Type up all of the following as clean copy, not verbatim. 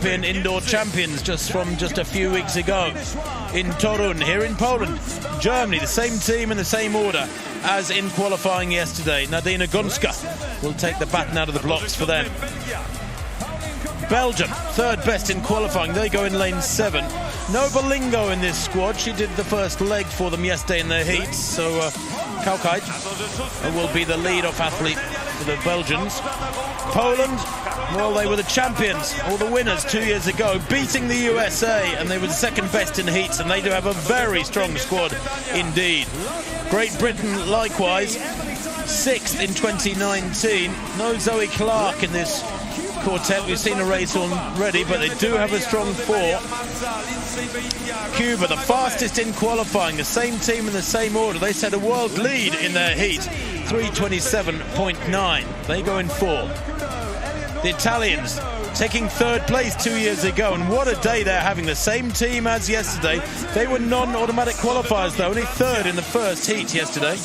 European indoor champions just a few weeks ago in Torun, here in Poland. Germany, the same team in the same order as in qualifying yesterday. Nadina Gunska will take the baton out of the blocks for them. Belgium, third best in qualifying. They go in lane 7. No Bolingo in this squad. She did the first leg for them yesterday in their heats. So Kaukait will be the lead-off athlete for the Belgians. Poland, well, they were the champions, or the winners 2 years ago, beating the USA, and they were the second best in heats, and they do have a very strong squad indeed. Great Britain, likewise, 6th in 2019. No Zoe Clark in this quartet. We've seen a race already, but they do have a strong 4. Cuba, the fastest in qualifying, the same team in the same order. They set a world lead in their heat, 3:27.9. They go in 4. The Italians taking third place 2 years ago, and what a day they're having. The same team as yesterday. They were non-automatic qualifiers though, only third in the first heat yesterday.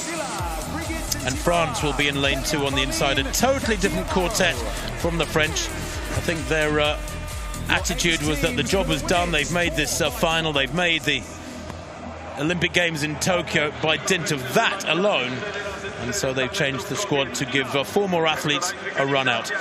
And France will be in lane 2 on the inside. A totally different quartet from the French. I think their attitude was that the job was done. They've made this final. They've made the Olympic Games in Tokyo by dint of that alone. And so they've changed the squad to give 4 more athletes a run out.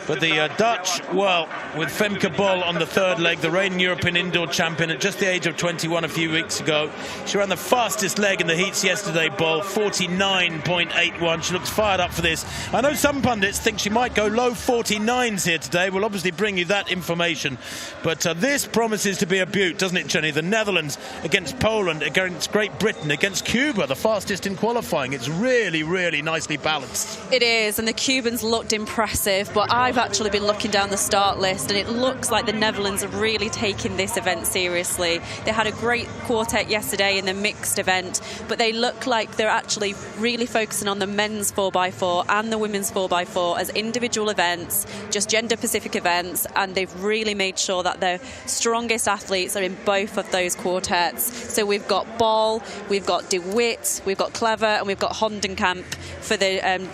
But the Dutch, well, with Femke Bol on the third leg, the reigning European indoor champion at just the age of 21 a few weeks ago. She ran the fastest leg in the heats yesterday, Bol, 49.81. She looks fired up for this. I know some pundits think she might go low 49s here today. We'll obviously bring you that information. But this promises to be a beaut, doesn't it, Jenny? The Netherlands against Poland, against Great Britain, against Cuba, the fastest in qualifying. It's really nicely balanced. It is, and the Cubans looked impressive, but I've actually been looking down the start list, and it looks like the Netherlands are really taking this event seriously. They had a great quartet yesterday in the mixed event, but they look like they're actually really focusing on the men's 4x4 and the women's 4x4 as individual events, just gender-specific events, and they've really made sure that their strongest athletes are in both of those quartets. So we've got Bol, we've got De Wit, we've got Clever, and we've got Hondenkamp for the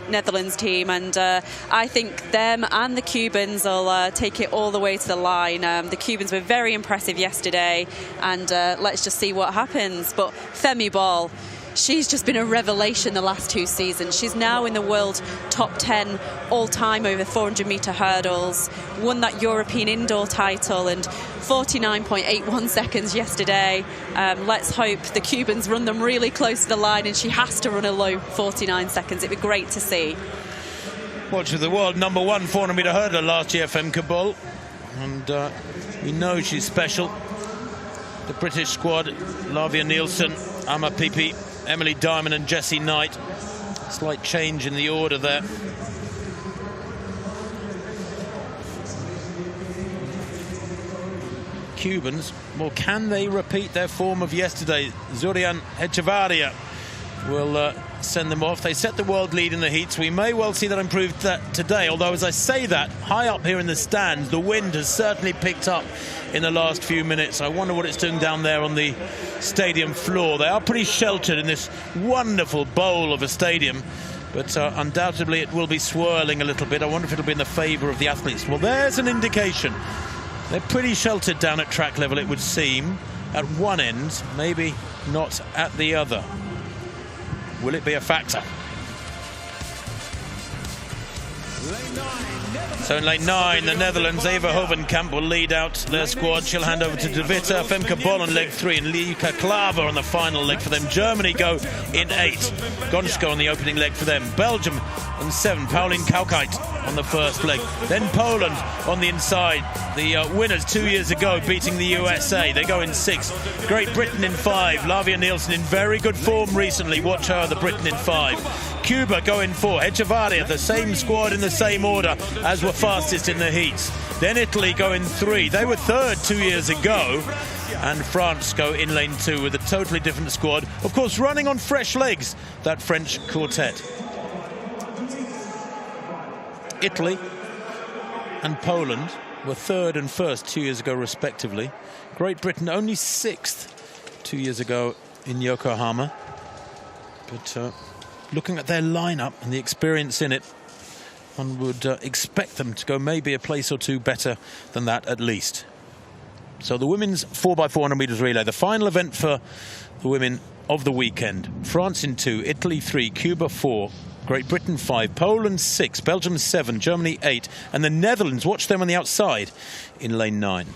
Netherlands team, and I think them and the Cubans will take it all the way to the line. The Cubans were very impressive yesterday, and let's just see what happens. But Femi Bol, she's just been a revelation the last 2 seasons. She's now in the world top 10 all-time over 400-metre hurdles, won that European indoor title, and 49.81 seconds yesterday. Let's hope the Cubans run them really close to the line, and she has to run a low 49 seconds. It'd be great to see. Well, she was the world number 1 400-metre hurdler last year, Femke Bol, and we know she's special. The British squad, Lavia Nielsen, Amma Pipi, Emily Diamond and Jessie Knight. Slight change in the order there. Cubans, well, can they repeat their form of yesterday? Zurian Echevarria will send them off. They set the world lead in the heats. We may well see that improved today, although as I say that, high up here in the stands, the wind has certainly picked up in the last few minutes. I wonder what it's doing down there on the stadium floor. They are pretty sheltered in this wonderful bowl of a stadium, but undoubtedly it will be swirling a little bit. I wonder if it'll be in the favour of the athletes. Well, there's an indication. They're pretty sheltered down at track level, it would seem, at one end, maybe not at the other. Will it be a factor? So in lane 9, the Netherlands, Eva Hovenkamp will lead out their squad. She'll hand over to De Witte, Femke Bol on leg 3, and Lieke Klaver on the final leg for them. Germany go in 8. Gonska on the opening leg for them. Belgium on 7. Pauline Kaukait on the first leg. Then Poland on the inside. The winners 2 years ago beating the USA. They go in 6. Great Britain in 5. Lavia Nielsen in very good form recently. Watch her, the Britain in 5. Cuba go in 4. Echevarria, the same squad in the same order as were fastest in the heats. Then Italy go in 3. They were third 2 years ago. And France go in lane 2 with a totally different squad. Of course, running on fresh legs, that French quartet. Italy and Poland were third and first 2 years ago, respectively. Great Britain only 6th 2 years ago in Yokohama. But looking at their lineup and the experience in it, One would expect them to go maybe a place or two better than that at least. So the women's 4x400 metres relay, the final event for the women of the weekend. France in 2, Italy 3, Cuba 4, Great Britain 5, Poland 6, Belgium 7, Germany 8, and the Netherlands, watch them on the outside, in lane 9.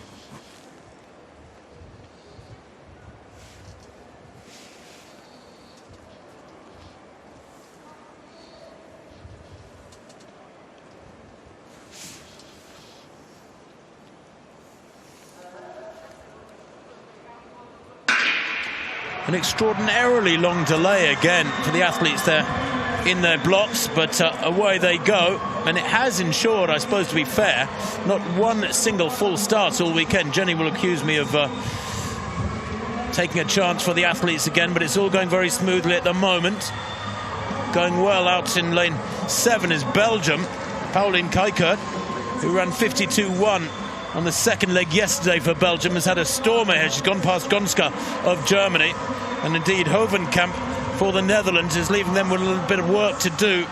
An extraordinarily long delay again for the athletes there in their blocks, but away they go. And it has ensured, I suppose to be fair, not one single full start all weekend. Jenny will accuse me of taking a chance for the athletes again, but it's all going very smoothly at the moment. Going well out in lane 7 is Belgium, Pauline Kuykert, who ran 52.1 on the second leg yesterday for Belgium, has had a storm ahead. She's gone past Gonska of Germany, and indeed Hovenkamp for the Netherlands is leaving them with a little bit of work to do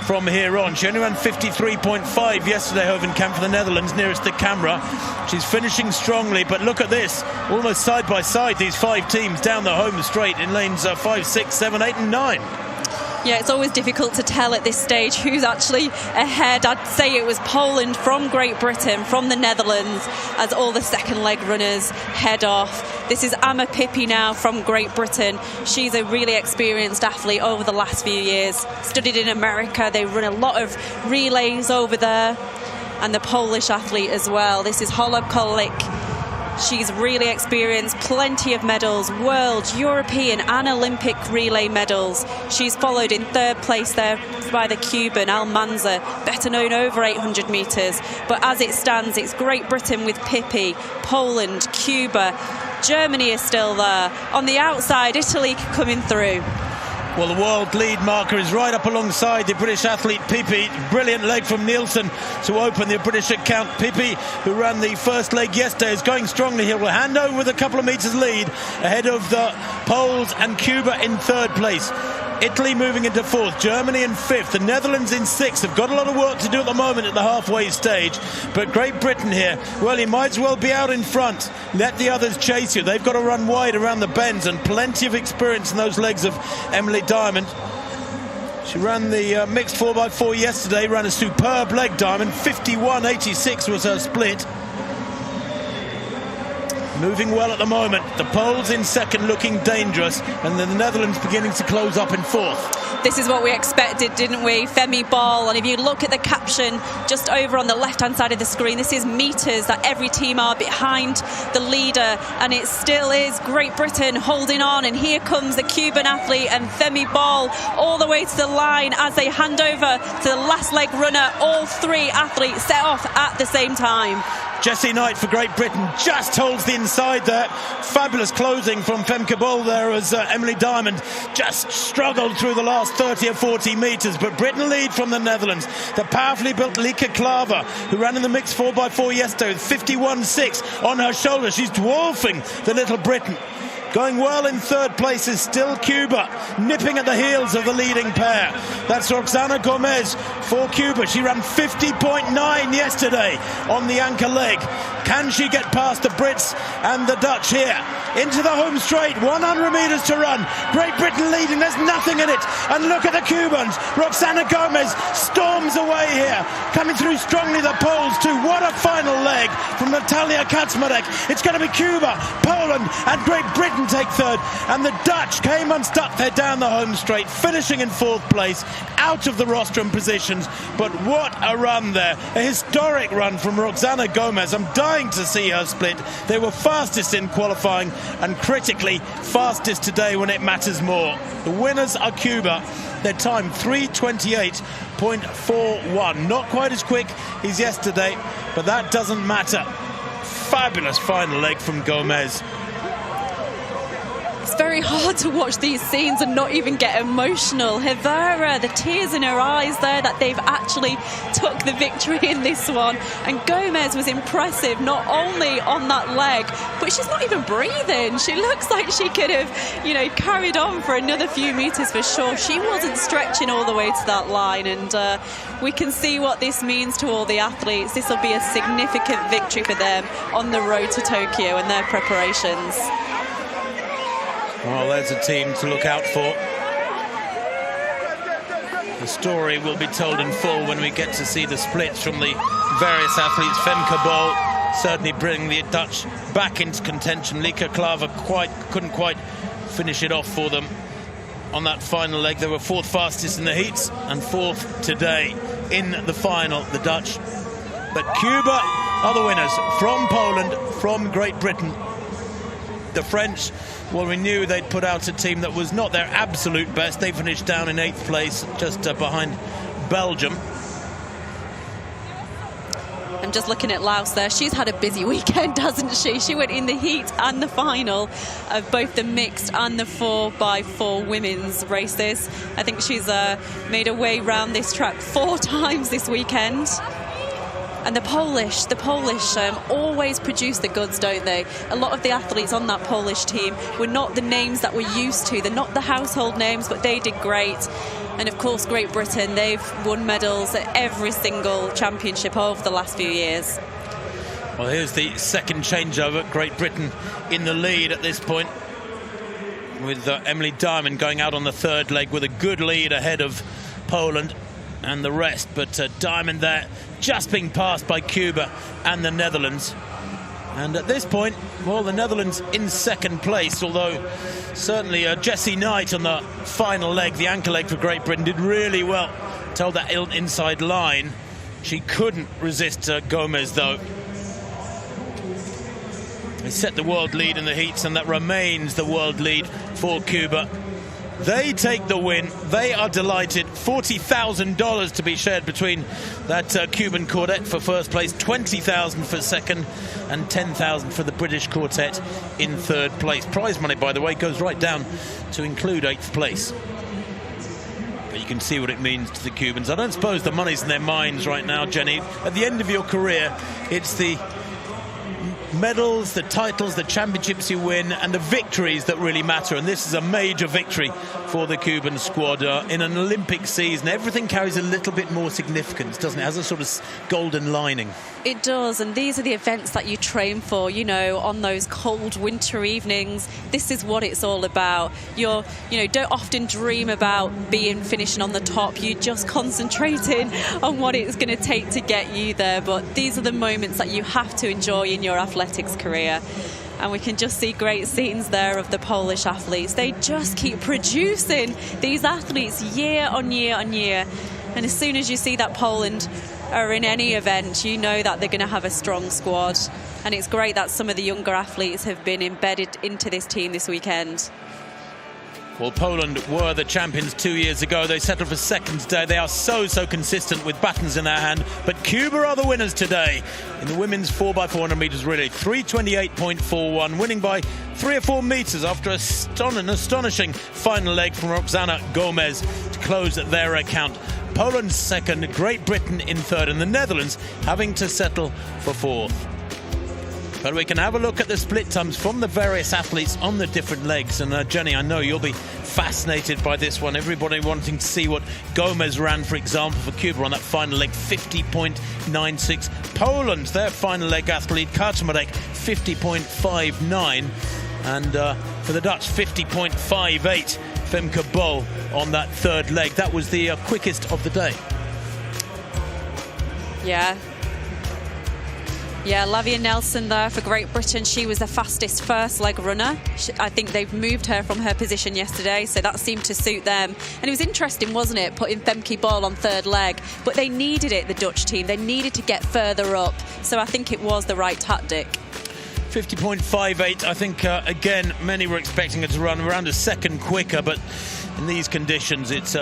from here on. She only ran 53.5 yesterday, Hovenkamp, for the Netherlands, nearest the camera. She's finishing strongly, but look at this, almost side by side, these 5 teams down the home straight in lanes 5, 6, 7, 8 and 9. Yeah, it's always difficult to tell at this stage who's actually ahead. I'd say it was Poland from Great Britain, from the Netherlands, as all the second leg runners head off. This is Amma Pippi now from Great Britain. She's a really experienced athlete over the last few years. Studied in America. They run a lot of relays over there. And the Polish athlete as well. This is Holub Kolik. She's really experienced, plenty of medals, world, European and Olympic relay medals. She's followed in 3rd place there by the Cuban Almanza, better known over 800 metres. But as it stands, it's Great Britain with Pippi, Poland, Cuba, Germany is still there. On the outside, Italy coming through. Well, the world lead marker is right up alongside the British athlete Pippi. Brilliant leg from Nielsen to open the British account. Pippi, who ran the first leg yesterday, is going strongly here. Will hand over with a couple of metres lead ahead of the Poles and Cuba in 3rd place. Italy moving into 4th, Germany in 5th, the Netherlands in 6th. Have got a lot of work to do at the moment at the halfway stage, but Great Britain here, well, you might as well be out in front. Let the others chase you. They've got to run wide around the bends, and plenty of experience in those legs of Emily Diamond. She ran the mixed 4x4 yesterday, ran a superb leg, Diamond. 51.86 was her split. Moving well at the moment. The Poles in 2nd, looking dangerous, and then the Netherlands beginning to close up in 4th. This is what we expected, didn't we? Femi Ball, and if you look at the caption just over on the left-hand side of the screen, this is metres that every team are behind the leader, and it still is Great Britain holding on, and here comes the Cuban athlete and Femi Ball all the way to the line as they hand over to the last leg runner. All 3 athletes set off at the same time. Jessie Knight for Great Britain just holds the inside there. Fabulous closing from Femke Bol there as Emily Diamond just struggled through the last 30 or 40 metres. But Britain lead from the Netherlands. The powerfully built Lieke Klaver, who ran in the mixed 4x4 yesterday with 51.6 on her shoulder. She's dwarfing the little Britain. Going well in 3rd place is still Cuba, nipping at the heels of the leading pair. That's Roxana Gomez for Cuba. She ran 50.9 yesterday on the anchor leg. Can she get past the Brits and the Dutch here? Into the home straight, 100 metres to run. Great Britain leading, there's nothing in it. And look at the Cubans. Roxana Gomez storms away here. Coming through strongly, the Poles too. What a final leg from Natalia Kaczmarek. It's going to be Cuba, Poland and Great Britain take 3rd, and the Dutch came unstuck. They're down the home straight, finishing in 4th place, out of the rostrum positions. But what a run there, a historic run from Roxana Gomez. I'm dying to see her split. They were fastest in qualifying and critically fastest today when it matters more. The winners are Cuba. Their time 3:28.41. Not quite as quick as yesterday, but that doesn't matter. Fabulous final leg from Gomez. It's very hard to watch these scenes and not even get emotional. Herrera, the tears in her eyes there that they've actually took the victory in this one. And Gomez was impressive, not only on that leg, but she's not even breathing. She looks like she could have, you know, carried on for another few meters for sure. She wasn't stretching all the way to that line, and we can see what this means to all the athletes. This will be a significant victory for them on the road to Tokyo and their preparations. Well, there's a team to look out for. The story will be told in full when we get to see the splits from the various athletes. Femke Bol certainly bringing the Dutch back into contention. Lieke Klaver couldn't quite finish it off for them on that final leg. They were fourth fastest in the heats and fourth today in the final, the Dutch. But Cuba are the winners, from Poland, from Great Britain. The French, well, we knew they'd put out a team that was not their absolute best. They finished down in 8th place, just behind Belgium. I'm just looking at Laos there. She's had a busy weekend, hasn't she? She went in the heat and the final of both the mixed and the 4x4 women's races. I think she's made her way round this track 4 times this weekend. And the Polish always produce the goods, don't they? A lot of the athletes on that Polish team were not the names that we're used to. They're not the household names, but they did great. And of course, Great Britain, they've won medals at every single championship over the last few years. Well, here's the second changeover. Great Britain in the lead at this point, with Emily Diamond going out on the third leg with a good lead ahead of Poland and the rest. But Diamond there just being passed by Cuba and the Netherlands. And at this point, well, the Netherlands in second place, although certainly Jessie Knight on the final leg, the anchor leg for Great Britain, did really well. Told that inside line. She couldn't resist Gomez, though. They set the world lead in the heats, and that remains the world lead for Cuba. They take the win. They are delighted. $40,000 to be shared between that Cuban quartet for first place, $20,000 for second, and $10,000 for the British quartet in third place. Prize money, by the way, goes right down to include 8th place. But you can see what it means to the Cubans. I don't suppose the money's in their minds right now, Jenny. At the end of your career, it's the medals, the titles, the championships you win, and the victories that really matter. And this is a major victory for the Cuban squad. In an Olympic season, everything carries a little bit more significance, doesn't it? It has a sort of golden lining. It does, and these are the events that you train for, you know, on those cold winter evenings. This is what it's all about. You don't often dream about finishing on the top. You're just concentrating on what it's going to take to get you there. But these are the moments that you have to enjoy in your athletics career. And we can just see great scenes there of the Polish athletes. They just keep producing these athletes year on year on year. And as soon as you see that Poland are in any event, you know that they're going to have a strong squad. And it's great that some of the younger athletes have been embedded into this team this weekend. Well, Poland were the champions 2 years ago. They settled for second today. They are so consistent with batons in their hand. But Cuba are the winners today in the women's 4x400 meters relay. 3:28.41, winning by 3 or 4 meters after an astonishing final leg from Roxana Gomez to close their account. Poland second, Great Britain in third, and the Netherlands having to settle for fourth. But we can have a look at the split times from the various athletes on the different legs. And Jenny, I know you'll be fascinated by this one. Everybody wanting to see what Gomez ran, for example, for Cuba on that final leg, 50.96. Poland, their final leg athlete, Kaczmarek, 50.59. And for the Dutch, 50.58. Femke Bol on that third leg. That was the quickest of the day. Yeah, Lavia Nelson there for Great Britain. She was the fastest first leg runner. I think they've moved her from her position yesterday, so that seemed to suit them. And it was interesting, wasn't it, putting Femke Bol on third leg. But they needed it, the Dutch team. They needed to get further up. So I think it was the right tactic. 50.58. I think, again, many were expecting her to run around a second quicker, but in these conditions, it's